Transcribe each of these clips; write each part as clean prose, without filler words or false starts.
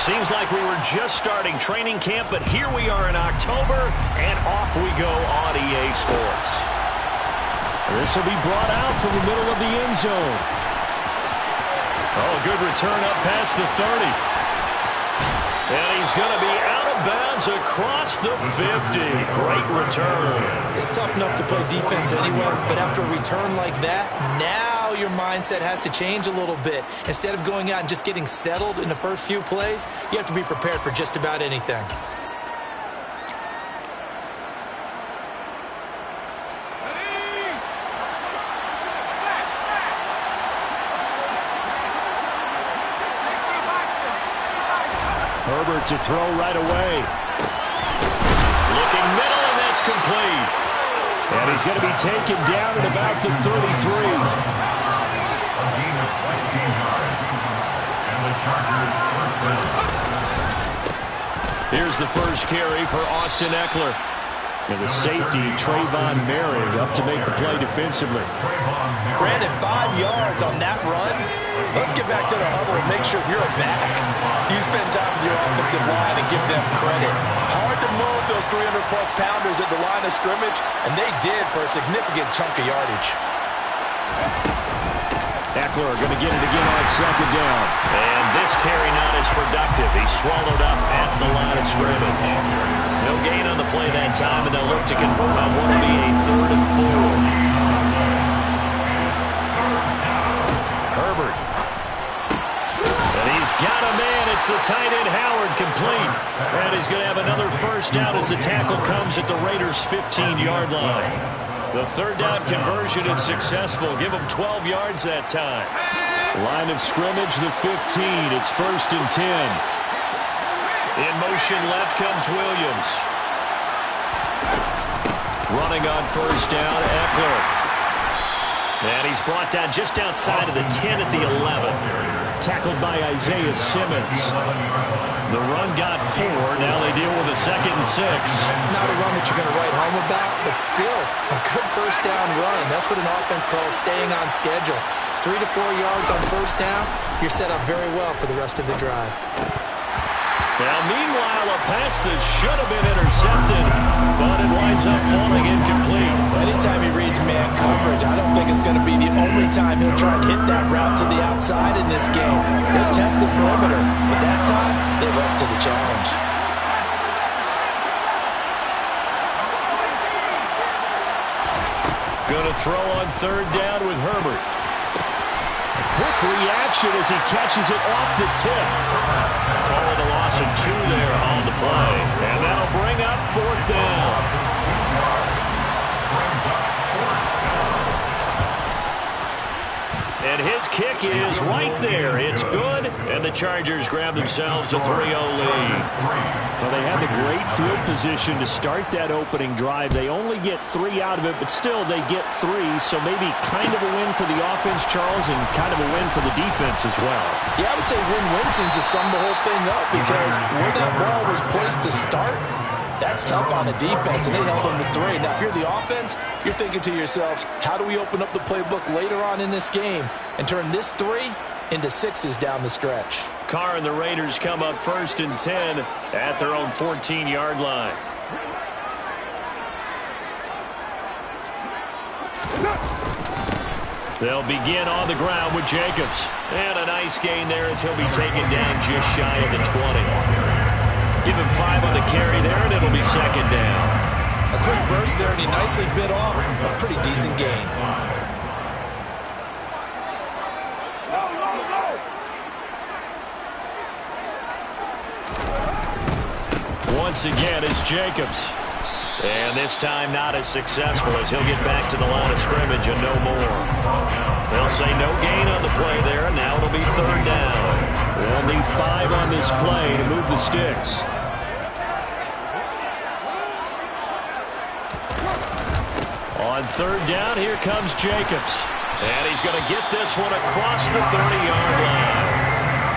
Seems like we were just starting training camp, but here we are in October, and off we go on EA Sports. This will be brought out from the middle of the end zone. Oh, good return up past the 30. And he's going to be out of bounds across the 50. Great return. It's tough enough to play defense anyway, but after a return like that, now your mindset has to change a little bit. Instead of going out and just getting settled in the first few plays, you have to be prepared for just about anything. Herbert to throw right away. Looking middle, and that's complete. And he's going to be taken down at about the 33. Here's the first carry for Austin Eckler. And the safety, Trayvon Merrick, up to make the play defensively. Brandon, 5 yards on that run. Let's get back to the huddle and make sure you're back. You spend time with your offensive line and give them credit. Hard to move those 300-plus pounders at the line of scrimmage, and they did for a significant chunk of yardage. Eckler going to get it again on second down. And this carry not as productive. He's swallowed up at the line of scrimmage. No gain on the play that time, and they'll look to convert on what will be a 3rd and 4. Herbert. And he's got a man. It's the tight end Howard, complete. And he's going to have another first down as the tackle comes at the Raiders' 15-yard line. The 3rd down conversion is successful. Give him 12 yards that time. Line of scrimmage, the 15. It's 1st and 10. In motion left comes Williams. Running on first down, Eckler. And he's brought down just outside of the 10 at the 11. Tackled by Isaiah Simmons. The run got 4. Now they deal with a 2nd and 6. Not a run that you're going to write home about, but still a good first down run. That's what an offense calls staying on schedule. 3 to 4 yards on first down, you're set up very well for the rest of the drive. Now, meanwhile, a pass that should have been intercepted, but it winds up falling incomplete. Anytime he reads man coverage, I don't think it's going to be the only time he'll try and hit that route to the outside in this game. He'll test the perimeter, but that time, they were up to the challenge. Going to throw on 3rd down with Herbert. Quick reaction as he catches it off the tip. Call it a loss of 2 there on the play. And that'll bring up 4th down. And his kick is right there. It's good. And the Chargers grab themselves a 3-0 lead. Well, they had the great field position to start that opening drive. They only get 3 out of it, but still they get 3. So maybe kind of a win for the offense, Charles, and kind of a win for the defense as well. Yeah, I would say win-win seems to sum the whole thing up because where that ball was placed to start, that's tough on the defense, and they held them to 3. Now, if you're the offense, you're thinking to yourselves, how do we open up the playbook later on in this game and turn this 3 into 6s down the stretch? Carr and the Raiders come up 1st and 10 at their own 14-yard line. They'll begin on the ground with Jacobs. And a nice gain there as he'll be taken down just shy of the 20. Give him 5 on the carry there, and it'll be 2nd down. A quick burst there, and he nicely bit off a pretty decent gain. Once again, it's Jacobs. And this time not as successful as he'll get back to the line of scrimmage and no more. They'll say no gain on the play there, and now it'll be 3rd down. They'll need 5 on this play to move the sticks. On 3rd down, here comes Jacobs. And he's going to get this one across the 30-yard line.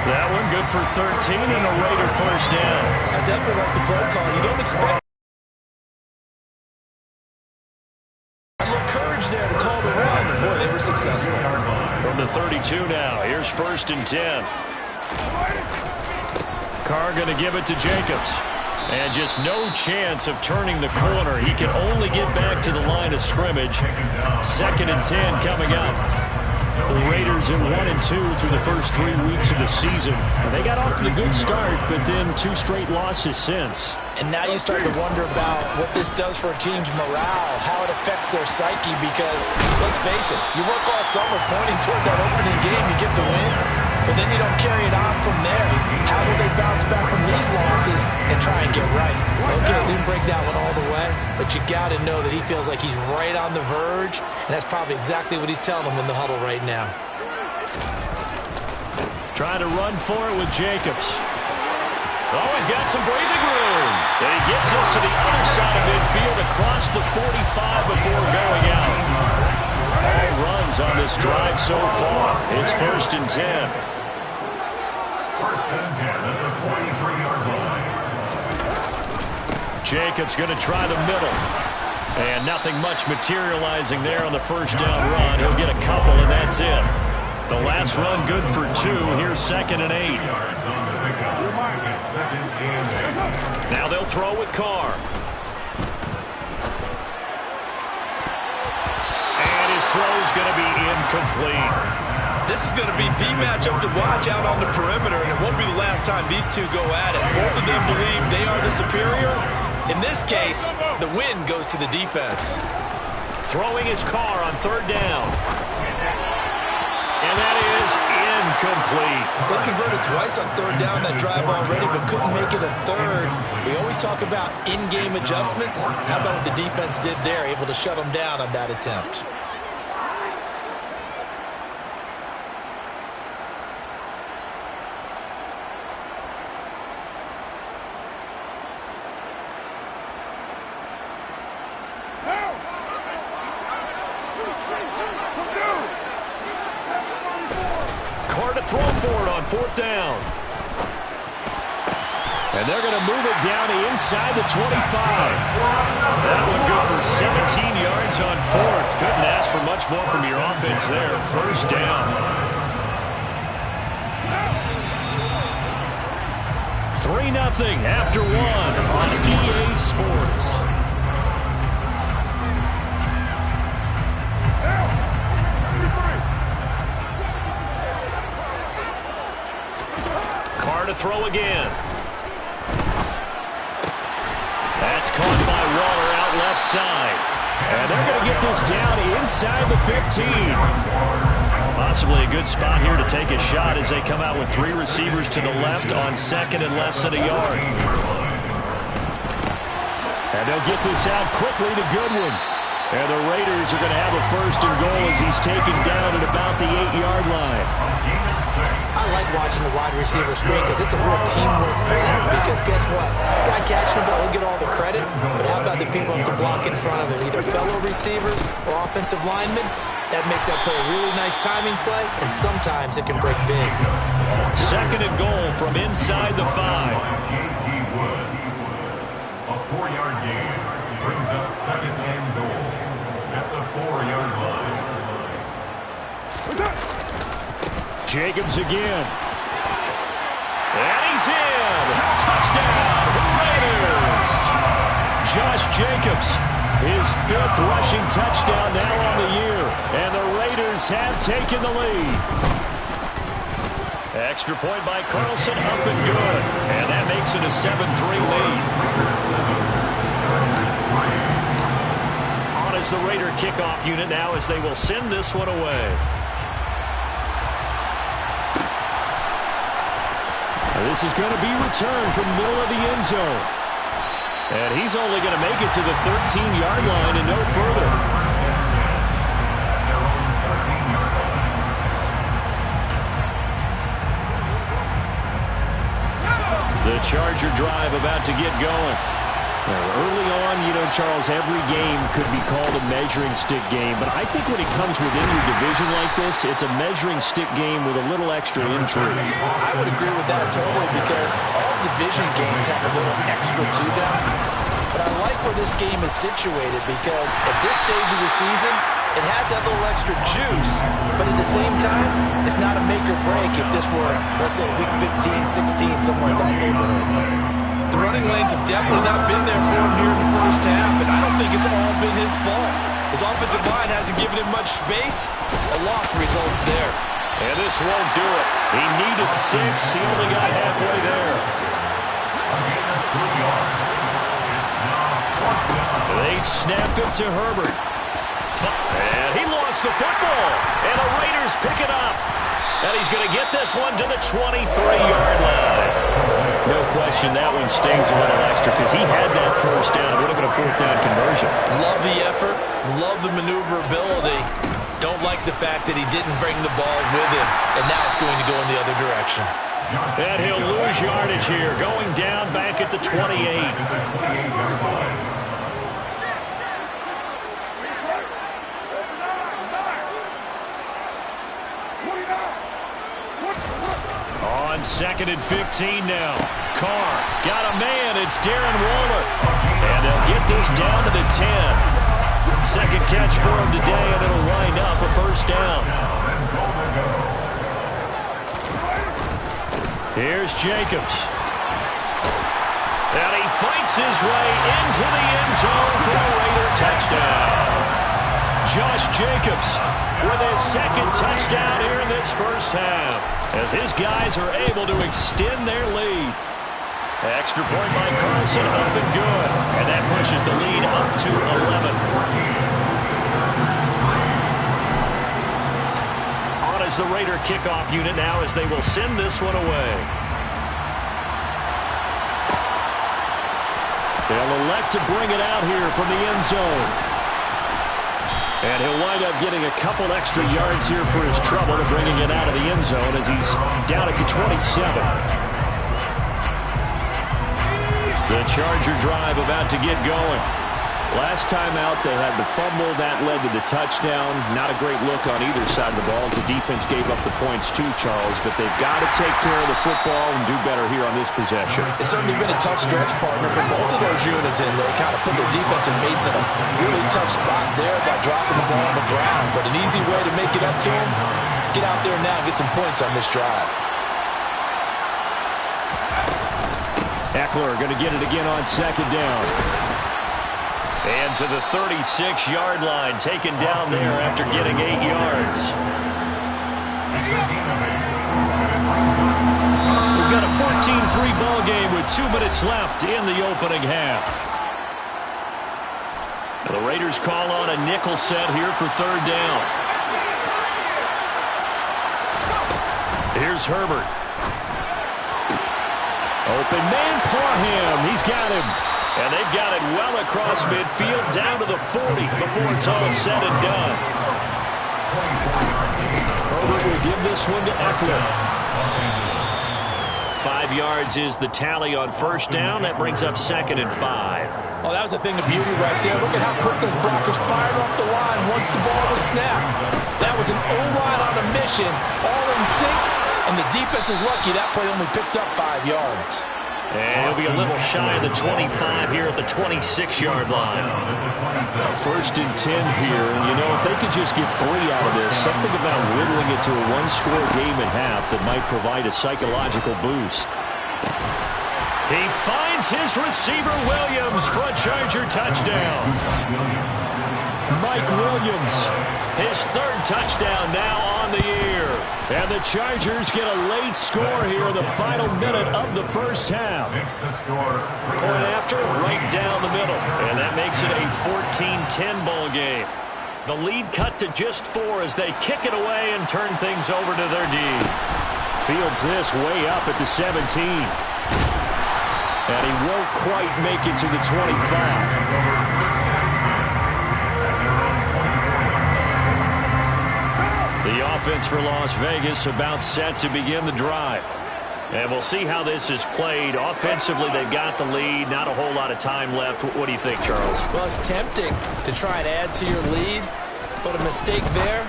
That one good for 13 and a Raider first down. I definitely like the play call. You don't expect a little courage there to call the run. And boy, they were successful. From the 32 now, here's 1st and 10. Carr going to give it to Jacobs. And just no chance of turning the corner. He can only get back to the line of scrimmage. 2nd and 10 coming up. The Raiders in 1-2 through the first 3 weeks of the season. And they got off to the good start, but then 2 straight losses since. And now you start to wonder about what this does for a team's morale, how it affects their psyche, because, let's face it, you work all summer pointing toward that opening game, you get the win, but then you don't carry it on from there. How will they bounce back from these losses and try and get right? Okay, he didn't break that one all the way, but you got to know that he feels like he's right on the verge, and that's probably exactly what he's telling them in the huddle right now. Trying to run for it with Jacobs. Oh, he's got some breathing room. And he gets us to the other side of midfield across the 45 before going out. All runs on this drive so far. It's 1st and 10. 1st and 10 at the 43-yard line. Jacobs going to try the middle. And nothing much materializing there on the first down run. He'll get a couple, and that's it. The last run good for 2. Here's 2nd and 8. Now they'll throw with Carr. And his throw's going to be incomplete. This is going to be the matchup to watch out on the perimeter, and it won't be the last time these two go at it. Both of them believe they are the superior. In this case, the win goes to the defense. Throwing his Carr on 3rd down. And that is incomplete. They converted twice on 3rd down that drive already, but couldn't make it a 3rd. We always talk about in-game adjustments. How about what the defense did there, able to shut them down on that attempt? Throw for it on 4th down. And they're going to move it down to inside the 25. That one good for 17 yards on 4th. Couldn't ask for much more from your offense there. 1st down. 3-0 after 1 on EA Sports. To throw again. That's caught by Waller out left side. And they're going to get this down inside the 15. Possibly a good spot here to take a shot as they come out with 3 receivers to the left on 2nd and less than a yard. And they'll get this out quickly to Goodwin. And the Raiders are going to have a 1st and goal as he's taken down at about the 8-yard line. I like watching the wide receiver screen because it's a real teamwork play. Because guess what? The guy catching the ball, he'll get all the credit. But how about the people who have to block in front of him? Either fellow receivers or offensive linemen. That makes that play a really nice timing play, and sometimes it can break big. 2nd and goal from inside the 5. A 4-yard gain brings up 2nd and goal at the 4-yard line. Jacobs again. And he's in. Touchdown, Raiders. Josh Jacobs, his 5th rushing touchdown now on the year. And the Raiders have taken the lead. Extra point by Carlson, up and good. And that makes it a 7-3 lead. On is the Raider kickoff unit now as they will send this one away. This is going to be returned from the middle of the end zone. And he's only going to make it to the 13-yard line and no further. The Charger drive about to get going. Early on, you know, Charles, every game could be called a measuring stick game. But I think when it comes within your division like this, it's a measuring stick game with a little extra intrigue. I would agree with that totally because all division games have a little extra to them. But I like where this game is situated because at this stage of the season, It has that little extra juice, but at the same time, it's not a make or break if this were, let's say, week 15, 16, somewhere in that neighborhood. The running lanes have definitely not been there for him here in the first half, and I don't think it's all been his fault. His offensive line hasn't given him much space. A loss results there. And this won't do it. He needed 6. He only got halfway there. They snap it to Herbert. And he lost the football. And the Raiders pick it up. And he's going to get this one to the 23-yard line. No question that one stings a little extra because he had that first down. It would have been a fourth down conversion. Love the effort. Love the maneuverability. Don't like the fact that he didn't bring the ball with him. And now it's going to go in the other direction. And he'll lose yardage here. Going down back at the 28. On 2nd and 15 now. Carr got a man. It's Darren Waller. And they'll get this down to the 10. Second catch for him today, and it'll wind up a first down. Here's Jacobs. And he fights his way into the end zone for a Raider touchdown. Josh Jacobs with his second touchdown here in this first half, as his guys are able to extend their lead. Extra point by Carlson, up and good. And that pushes the lead up to 11. On is the Raider kickoff unit now as they will send this one away. They'll elect to bring it out here from the end zone. And he'll wind up getting a couple extra yards here for his trouble to bringing it out of the end zone as he's down at the 27. The Charger drive about to get going. Last time out, they had the fumble. That led to the touchdown. Not a great look on either side of the ball as the defense gave up the points too, Charles. But they've got to take care of the football and do better here on this possession. It's certainly been a tough stretch, partner, for both of those units, and they kind of put their defensive mates in a really tough spot there by dropping the ball on the ground. But an easy way to make it up to them, get out there now and get some points on this drive. Eckler going to get it again on second down. And to the 36-yard line, taken down there after getting 8 yards. We've got a 14-3 ball game with 2 minutes left in the opening half. The Raiders call on a nickel set here for third down. Here's Herbert. Open man, Parham. He's got him. And they've got it well across midfield down to the 40 before it's all said and done. Herbert will give this one to Eckler. 5 yards is the tally on first down. That brings up 2nd and 5. Oh, that was a thing of beauty right there. Look at how quick those blockers fired off the line once the ball was snapped. That was an O-line on a mission, all in sync, and the defense is lucky that play only picked up 5 yards. And he'll be a little shy of the 25 here at the 26-yard line. 1st and 10 here. And, you know, if they could just get 3 out of this, something about whittling it to a one-score game at half that might provide a psychological boost. He finds his receiver, Williams, for a Charger touchdown. Mike Williams, his 3rd touchdown now on the year. And the Chargers get a late score here in the final minute of the first half. Point after, right down the middle. And that makes it a 14-10 ball game. The lead cut to just 4 as they kick it away and turn things over to their D. Fields this way up at the 17. And he won't quite make it to the 25. The offense for Las Vegas about set to begin the drive. And we'll see how this is played. Offensively, they've got the lead. Not a whole lot of time left. What do you think, Charles? Well, it's tempting to try and add to your lead, but a mistake there,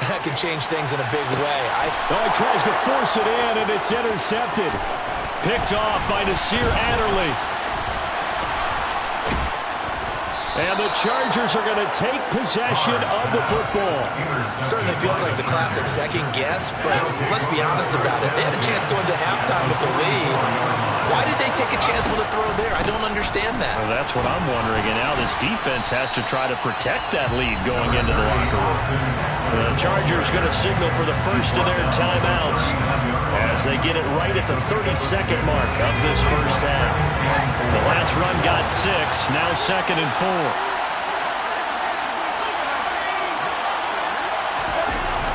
that could change things in a big way. He tries to force it in, and it's intercepted. Picked off by Nasir Adderley. And the Chargers are going to take possession of the football. Certainly feels like the classic second guess, but let's be honest about it. They had a chance going to halftime with the lead. Why did they take a chance with a throw there? I don't understand that. Well, that's what I'm wondering. And now this defense has to try to protect that lead going into the locker room. The Chargers going to signal for the first of their timeouts as they get it right at the 32nd mark of this first half. The last run got 6, now 2nd and 4.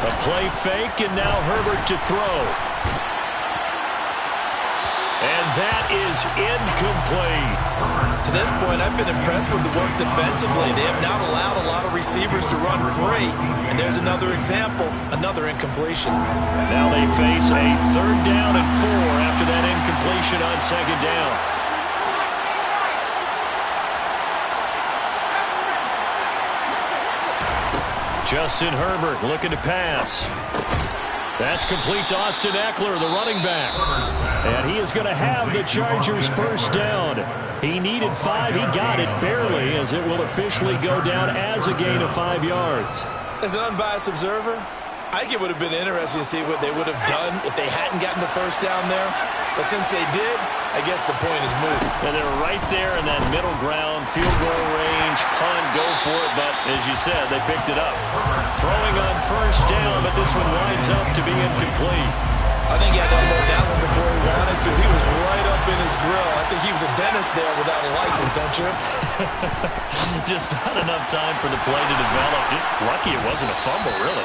A play fake, and now Herbert to throw. And that is incomplete. To this point, I've been impressed with the work defensively. They have not allowed a lot of receivers to run free. And there's another example, another incompletion. Now they face a 3rd down and 4 after that incompletion on 2nd down. Justin Herbert looking to pass. That's complete to Austin Eckler, the running back. And he is going to have the Chargers first down. He needed 5. He got it barely, as it will officially go down as a gain of 5 yards. As an unbiased observer, I think it would have been interesting to see what they would have done if they hadn't gotten the first down there. But since they did, I guess the point is moot. And they're right there in that middle ground, field goal range, punt, go for it. But as you said, they picked it up. Throwing on first down, but this one winds up to be incomplete. I think he had to unload that one before he wanted to. He was right up in his grill. I think he was a dentist there without a license, don't you? Just not enough time for the play to develop. Just lucky it wasn't a fumble, really.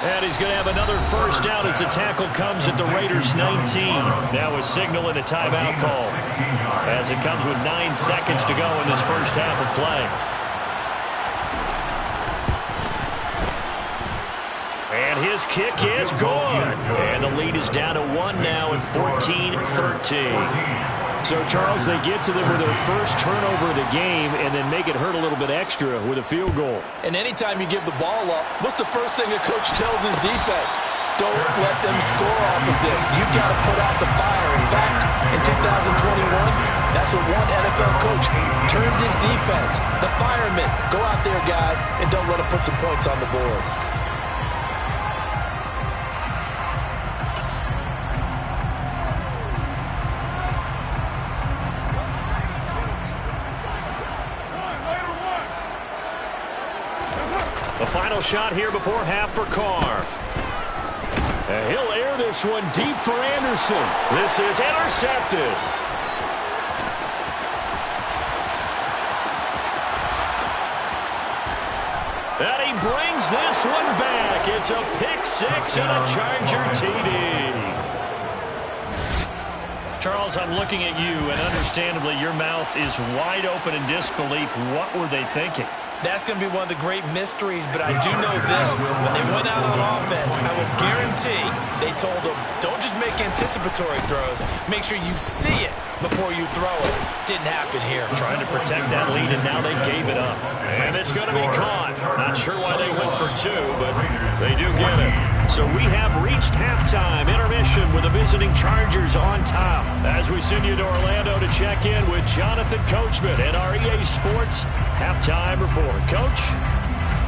And he's going to have another first down as the tackle comes at the Raiders' 19. Now a signal and a timeout call as it comes with 9 seconds to go in this first half of play. And his kick is good. And the lead is down to 1 now at 14-13. So, Charles, they get to them with their first turnover of the game and then make it hurt a little bit extra with a field goal. And anytime you give the ball up, what's the first thing a coach tells his defense? Don't let them score off of this. You've got to put out the fire. In fact, in 2021, that's what one NFL coach termed his defense. The firemen. Go out there, guys, and don't let them put some points on the board. The final shot here before half for Carr. And he'll air this one deep for Anderson. This is intercepted. And he brings this one back. It's a pick 6 and a Charger TD. Charles, I'm looking at you, and understandably your mouth is wide open in disbelief. What were they thinking? That's going to be one of the great mysteries, but I do know this. When they went out on offense, I will guarantee they told them, don't just make anticipatory throws. Make sure you see it before you throw it. Didn't happen here. Trying to protect that lead, and now they gave it up. And it's going to be caught. Not sure why they went for 2, but they do get it. So we have reached halftime. Intermission with the visiting Chargers on top. As we send you to Orlando to check in with Jonathan Coachman and our EA Sports halftime report. Coach,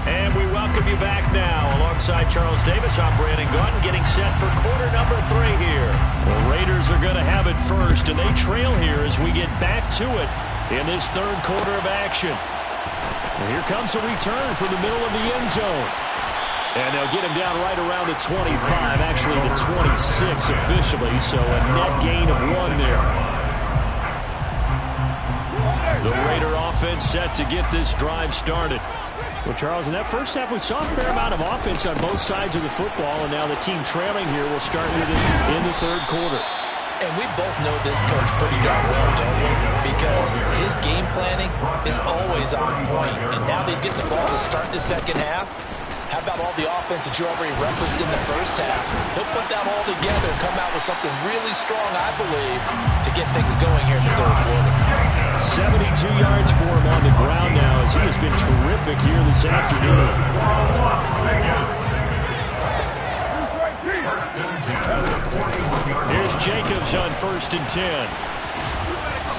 and we welcome you back now. Alongside Charles Davis, I'm Brandon Gunn, getting set for quarter number 3 here. The Raiders are going to have it first, and they trail here as we get back to it in this third quarter of action. And here comes a return from the middle of the end zone. And they'll get him down right around the 25, actually the 26 officially, so a net gain of 1 there. The Raider offense set to get this drive started. Well, Charles, in that first half, we saw a fair amount of offense on both sides of the football, and now the team trailing here will start with it in the third quarter. And we both know this coach pretty darn well, don't we? Because his game planning is always on point. And now that he's getting the ball to start the second half, how about all the offense that you already referenced in the first half? He'll put that all together and come out with something really strong, I believe, to get things going here in the third quarter. 72 yards for him on the ground now, as he has been terrific here this afternoon. Here's Jacobs on 1st and 10.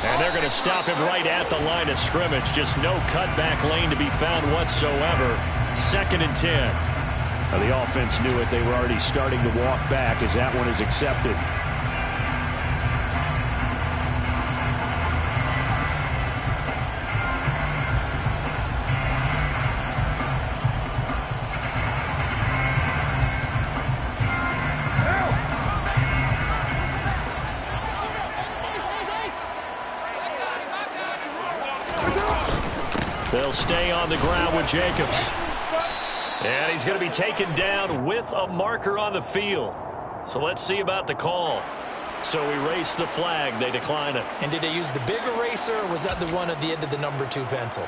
And they're going to stop him right at the line of scrimmage. Just no cutback lane to be found whatsoever. 2nd and 10. Now, the offense knew it. They were already starting to walk back as that one is accepted. They'll stay on the ground with Jacobs. And he's going to be taken down with a marker on the field. So let's see about the call. So erase the flag. They decline it. And did they use the big eraser, or was that the one at the end of the number 2 pencil?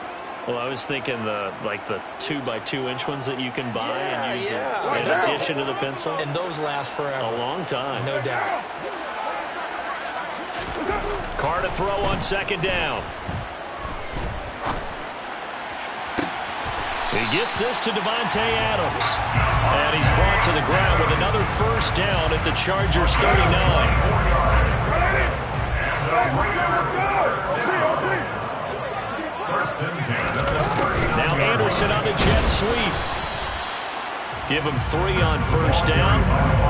Well, I was thinking the 2x2-inch ones that you can buy and use in addition to the pencil. And those last forever. A long time. No doubt. Carr to throw on 2nd down. He gets this to Devontae Adams. And he's brought to the ground with another 1st down at the Chargers 39. Now Anderson on the jet sweep. Give him 3 on 1st down.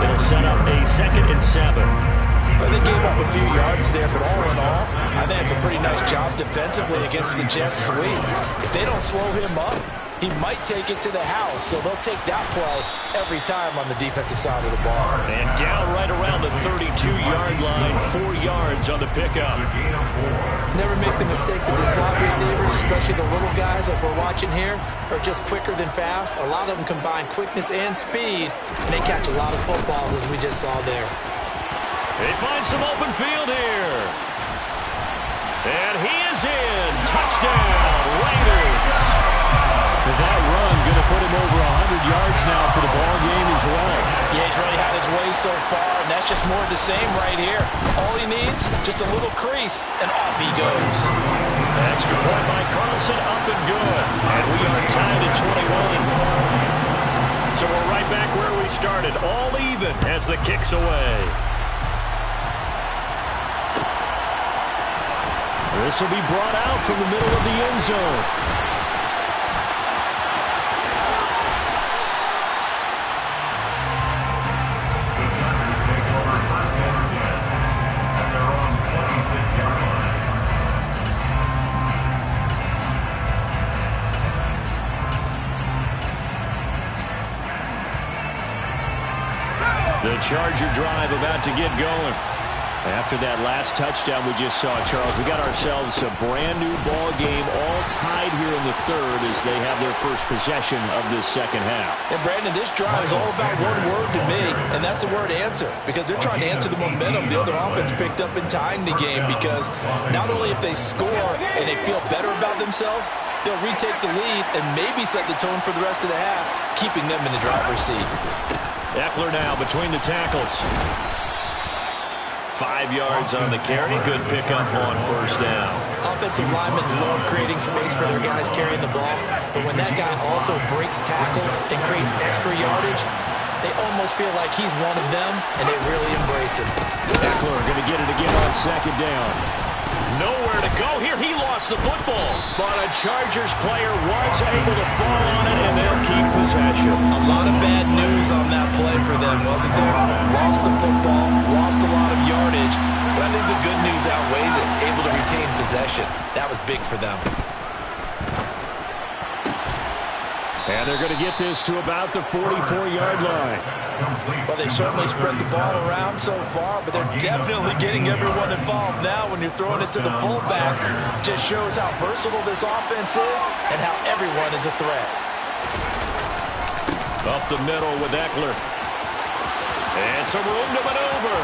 It'll set up a 2nd and 7. Well, they gave up a few yards there, but all in all, I think it's a pretty nice job defensively against the jet sweep. If they don't slow him up, he might take it to the house, so they'll take that play every time on the defensive side of the ball. And down right around the 32-yard line, 4 yards on the pickup. Never make the mistake that the slot receivers, especially the little guys that we're watching here, are just quicker than fast. A lot of them combine quickness and speed, and they catch a lot of footballs, as we just saw there. They find some open field here. And he is in. Touchdown, Raiders. That run going to put him over 100 yards now for the ball game as well. Yeah, he's really had his way so far, and that's just more of the same right here. All he needs, just a little crease, and off he goes. Extra point by Carlson, up and good. And we are tied at 21. So we're right back where we started, all even as the kick's away. This will be brought out from the middle of the end zone. The Charger drive about to get going. After that last touchdown we just saw, Charles, we got ourselves a brand new ball game, all tied here in the 3rd as they have their first possession of this 2nd half. And Brandon, this drive is all about one word to me, and that's the word answer, because they're trying to answer the momentum the other offense picked up in tying the game, because not only if they score and they feel better about themselves, they'll retake the lead and maybe set the tone for the rest of the half, keeping them in the driver's seat. Eckler now between the tackles. 5 yards on the carry. Good pickup on 1st down. Offensive linemen love creating space for their guys carrying the ball, but when that guy also breaks tackles and creates extra yardage, they almost feel like he's one of them, and they really embrace him. Eckler going to get it again on 2nd down. Nowhere to go here. He lost the football, but a Chargers player was able to fall on it, and they'll keep possession. A lot of bad news on that play for them, wasn't there? Lost the football, lost a lot of yardage, but I think the good news outweighs it. Able to retain possession. That was big for them. And they're going to get this to about the 44-yard line. Well, they certainly spread the ball around so far, but they're definitely getting everyone involved now when you're throwing it to the fullback. Just shows how versatile this offense is and how everyone is a threat. Up the middle with Eckler. And some room to maneuver.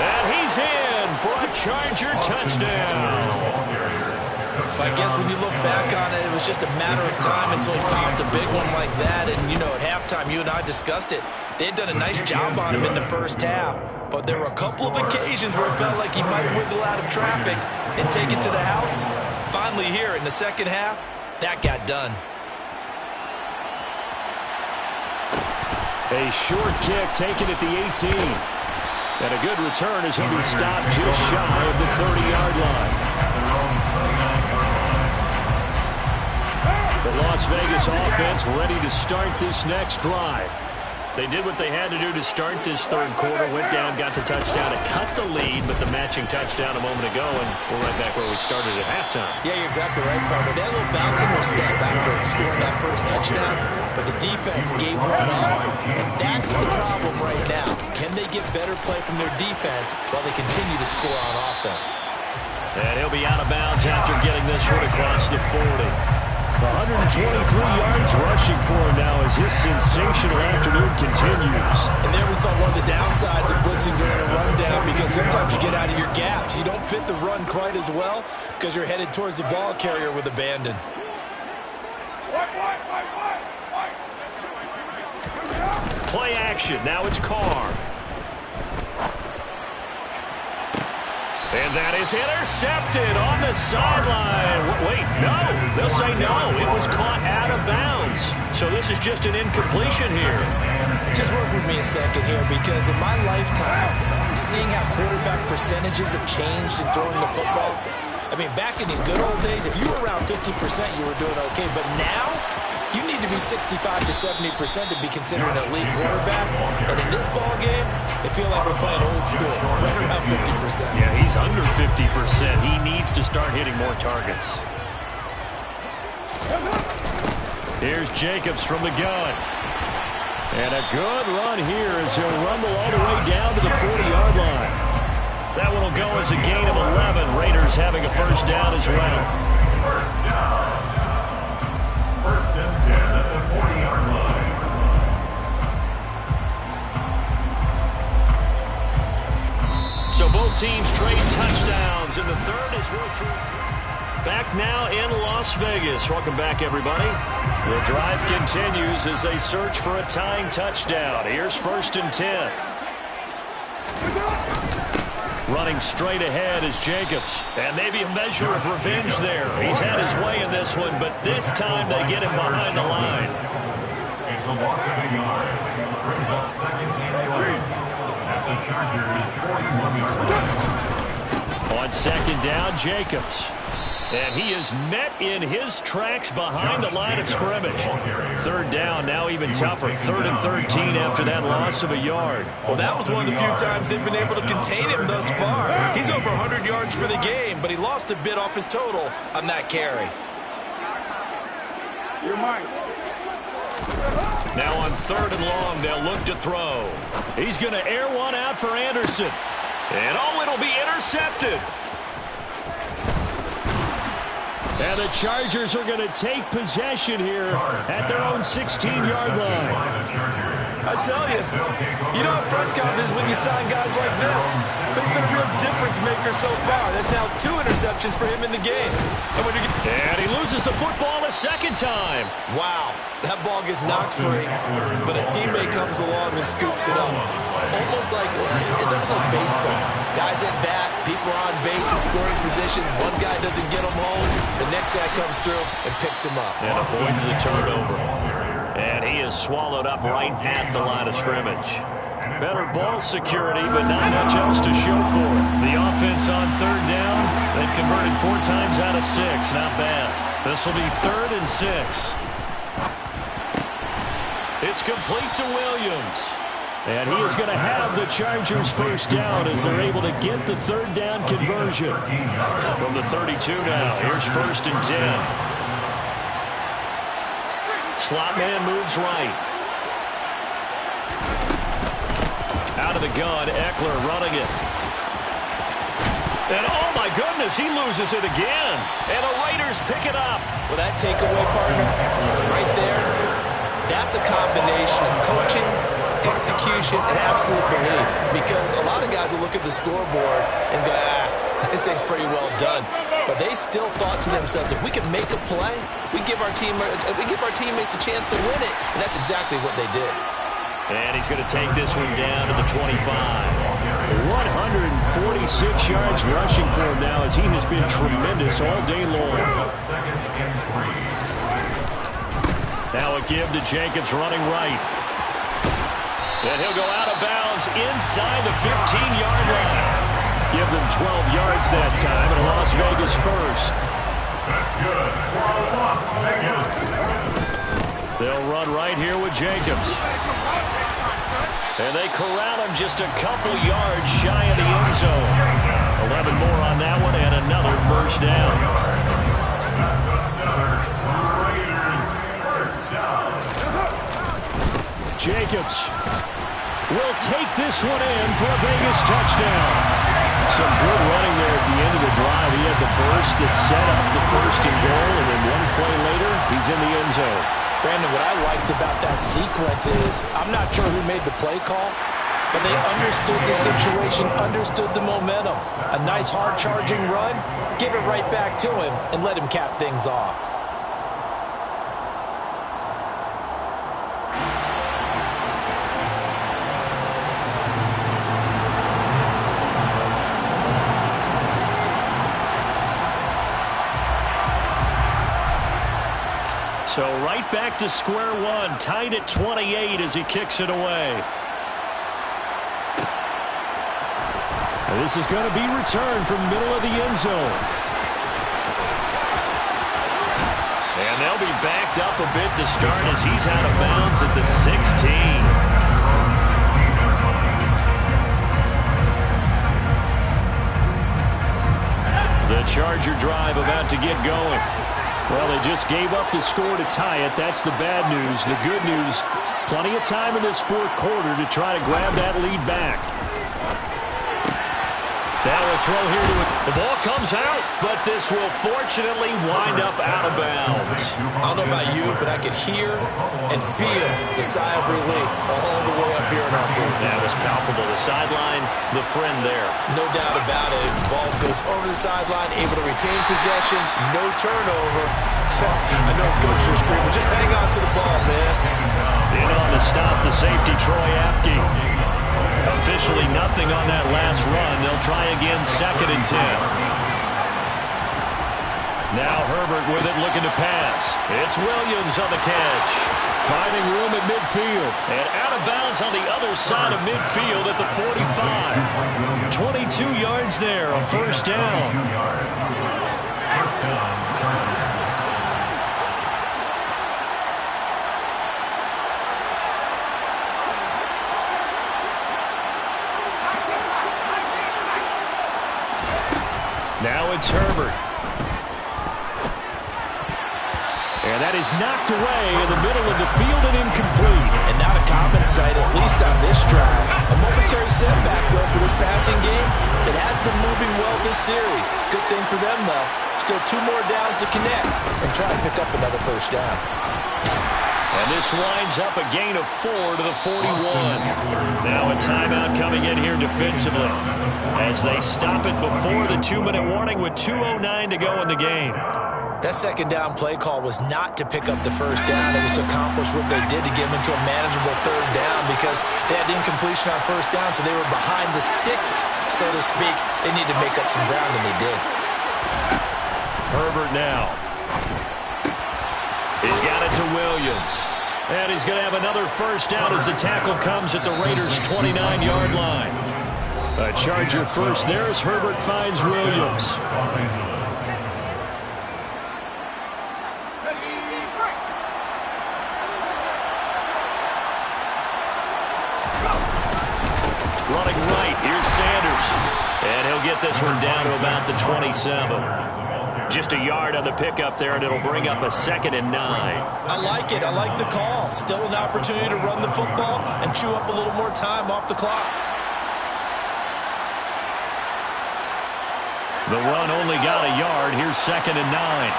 And he's in for a Charger touchdown. I guess when you look back on it, it was just a matter of time until he popped a big one like that. And, you know, at halftime, you and I discussed it. They had done a nice job on him in the 1st half. But there were a couple of occasions where it felt like he might wiggle out of traffic and take it to the house. Finally here in the 2nd half, that got done. A short kick taken at the 18. And a good return as he'll be stopped just shy of the 30-yard line. The Las Vegas offense ready to start this next drive. They did what they had to do to start this third quarter. Went down, got the touchdown to cut the lead, but the matching touchdown a moment ago, and we're right back where we started at halftime. Yeah, you're exactly right, partner. They had a little bounce in their step after scoring that first touchdown, but the defense gave one up, and that's the problem right now. Can they get better play from their defense while they continue to score on offense? And he'll be out of bounds after getting this one across the 40. 123 yards rushing for him now as his sensational afternoon continues. And there we saw one of the downsides of blitzing during a rundown, because sometimes you get out of your gaps. You don't fit the run quite as well because you're headed towards the ball carrier with abandon. Play action. Now it's Carr. And that is intercepted on the sideline. Wait, no. They'll say no. It was caught out of bounds. So this is just an incompletion here. Just work with me a second here, because in my lifetime, seeing how quarterback percentages have changed in throwing the football, I mean, back in the good old days, if you were around 50%, you were doing okay. But now, you need to be 65 to 70% to be considered an elite quarterback. And in this ball game, it feels like we're playing old school, right around 50%. Yeah, he's under 50%. He needs to start hitting more targets. Here's Jacobs from the gun. And a good run here as he'll rumble all the way down to the 40-yard line. That one will go as a gain of 11. Raiders having a first down as well. First down. First and 10 at the 40-yard line. So both teams trade touchdowns in the third as we're through. Back now in Las Vegas. Welcome back, everybody. The drive continues as they search for a tying touchdown. Here's first and 10. Running straight ahead is Jacobs. And maybe a measure of revenge there. He's had his way in this one, but this time they get him behind the line. It's a loss of a yard. Brings up second and 3 at the Chargers' 41-yard line. On second down, Jacobs. And he is met in his tracks behind the line of scrimmage. Third down, now even tougher. Third and 13 after that loss of a yard. Well, that was one of the few times they've been able to contain him thus far. He's over 100 yards for the game, but he lost a bit off his total on that carry. Now on third and long, they'll look to throw. He's going to air one out for Anderson. And oh, it'll be intercepted. And the Chargers are going to take possession here at their own 16-yard line. I tell you, you don't have press conferences when you sign guys like this. He's been a real difference maker so far. There's now 2 interceptions for him in the game. And he loses the football a second time. Wow, that ball gets knocked free, but a teammate comes along and scoops it up. It's almost like baseball. Guys at bat, people are on base in scoring position. One guy doesn't get them home. The next guy comes through and picks him up. And avoids the turnover. And he is swallowed up right at the line of scrimmage. Better ball security, but not much else to show for it. The offense on third down, they've converted 4 times out of 6. Not bad. This will be 3rd and 6. It's complete to Williams. And he is going to have the Chargers first down as they're able to get the third down conversion. From the 32 now, here's first and 10. Slot man moves right. Out of the gun, Eckler running it. And oh my goodness, he loses it again. And the Raiders pick it up. Well, that takeaway, partner, right there, that's a combination of coaching, execution, and absolute belief. Because a lot of guys will look at the scoreboard and go, this thing's pretty well done. But they still thought to themselves, if we can make a play, we give our teammates a chance to win it. And that's exactly what they did. And he's going to take this one down to the 25. 146 yards rushing for him now as he has been tremendous all day long. Second and 3. Now a give to Jacobs running right. And he'll go out of bounds inside the 15-yard line. Give them 12 yards that time, and a Las Vegas first. That's good for Las Vegas. They'll run right here with Jacobs. And they corral him just a couple yards shy of the end zone. 11 more on that one and another first down. That's another Raiders first down. Jacobs will take this one in for a Vegas touchdown. Some good running there at the end of the drive. He had the burst that set up the first and goal, and then one play later, he's in the end zone. Brandon, what I liked about that sequence is I'm not sure who made the play call, but they understood the situation, understood the momentum. A nice hard-charging run, give it right back to him, and let him cap things off. So right back to square one, tied at 28 as he kicks it away. And this is going to be returned from middle of the end zone. And they'll be backed up a bit to start as he's out of bounds at the 16. The Charger drive about to get going. Well, they just gave up the score to tie it. That's the bad news. The good news, plenty of time in this fourth quarter to try to grab that lead back. Now a throw here to it. The ball comes out, but this will fortunately wind up out of bounds. I don't know about you, but I could hear and feel the sigh of relief all the way up here in our booth. That was palpable. The sideline, the friend there. No doubt about it. The ball goes over the sideline, able to retain possession, no turnover. I know his coaches are screaming, just hang on to the ball, man. In on to stop the safety, Troy Apke. Officially nothing on that last run. They'll try again, 2nd and 10. Now Herbert with it, looking to pass. It's Williams on the catch. Finding room at midfield. And out of bounds on the other side of midfield at the 45. 22 yards there, a first down. First down, Chargers. Now it's Herbert. And that is knocked away in the middle of the field and incomplete. And not a common sight, at least on this drive. A momentary setback, though, for this passing game. It has been moving well this series. Good thing for them, though. Still 2 more downs to connect and try to pick up another first down. And this winds up a gain of 4 to the 41. Now a timeout coming in here defensively as they stop it before the 2-minute warning with 2:09 to go in the game. That second down play call was not to pick up the first down. It was to accomplish what they did to get them into a manageable 3rd down because they had incompletion on first down, so they were behind the sticks, so to speak. They needed to make up some ground, and they did. Herbert now. He's got it to Williams. And he's going to have another first down as the tackle comes at the Raiders' 29-yard line. A Charger first there as Herbert finds Williams. Los Angeles. Running right, here's Sanders. And he'll get this one down to about the 27. Just a yard on the pickup there, and it'll bring up a 2nd and 9. I like it. I like the call. Still an opportunity to run the football and chew up a little more time off the clock. The run only got a yard. Here's 2nd and 9.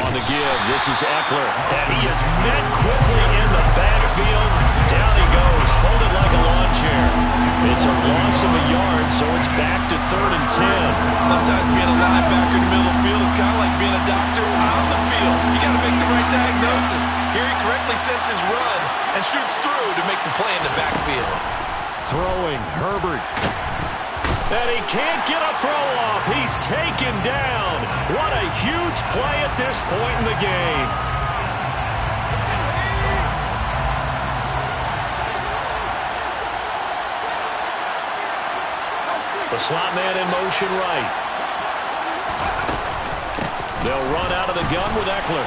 On the give, this is Eckler. And he is met quickly in the backfield. Down he goes, folded like a lawn chair. It's a loss of a yard, so it's back to 3rd and 10. Sometimes being a linebacker in the middle of the field is kind of like being a doctor on the field. You got to make the right diagnosis. Here he correctly sets his run and shoots through to make the play in the backfield. Throwing, Herbert. And he can't get a throw off. He's taken down. What a huge play at this point in the game. The slot man in motion right. They'll run out of the gun with Eckler.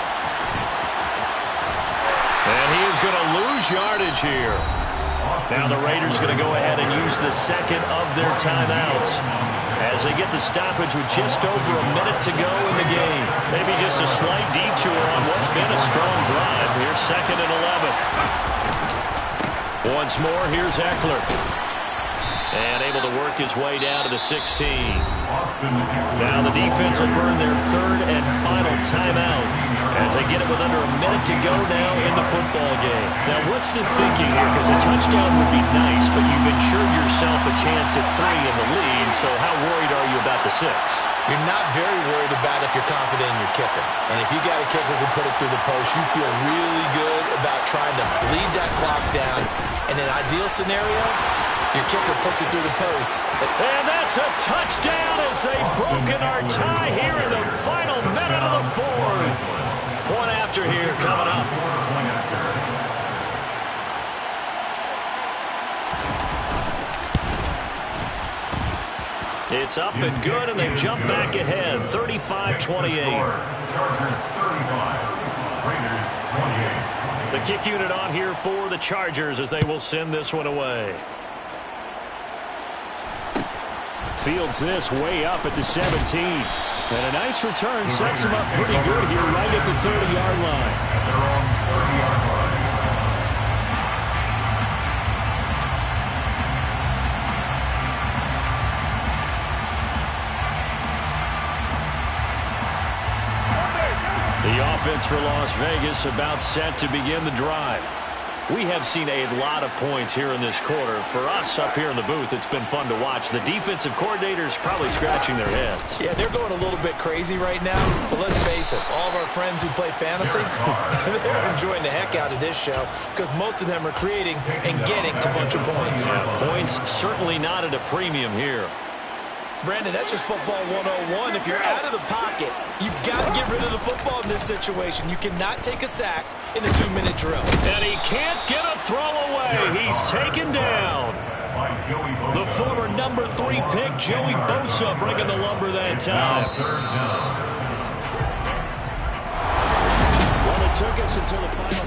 And he is going to lose yardage here. Now the Raiders going to go ahead and use the second of their timeouts as they get the stoppage with just over a minute to go in the game. Maybe just a slight detour on what's been a strong drive. Here's 2nd and 11. Once more, here's Eckler. And able to work his way down to the 16. Now the defense will burn their 3rd and final timeout as they get it with under a minute to go now in the football game. Now what's the thinking here? Because a touchdown would be nice, but you've ensured yourself a chance at 3 in the lead, so how worried are you about the 6? You're not very worried about if you're confident in your kicker. And if you got a kicker who can put it through the post, you feel really good about trying to bleed that clock down. In an ideal scenario, your kicker puts it through the post. And that's a touchdown as they've broken our tie here in the final minute of the 4th. Point after here coming up. It's up and good, and they've jumped back ahead, 35-28. Chargers 35, Raiders 28. The kick unit on here for the Chargers as they will send this one away. Fields this way up at the 17. And a nice return sets him up pretty good here right at the 30-yard line. At their own 30-yard line. The offense for Las Vegas about set to begin the drive. We have seen a lot of points here in this quarter. For us up here in the booth, it's been fun to watch. The defensive coordinators probably scratching their heads. Yeah, they're going a little bit crazy right now. But let's face it, all of our friends who play fantasy, they're enjoying the heck out of this show because most of them are creating and getting a bunch of points. Yeah, points certainly not at a premium here. Brandon, that's just football 101. If you're out of the pocket, you've got to get rid of the football in this situation. You cannot take a sack in a 2-minute drill. And he can't get a throw away. He's taken down. The former number 3 pick, Joey Bosa, bringing the lumber that time. Well, it took us until the final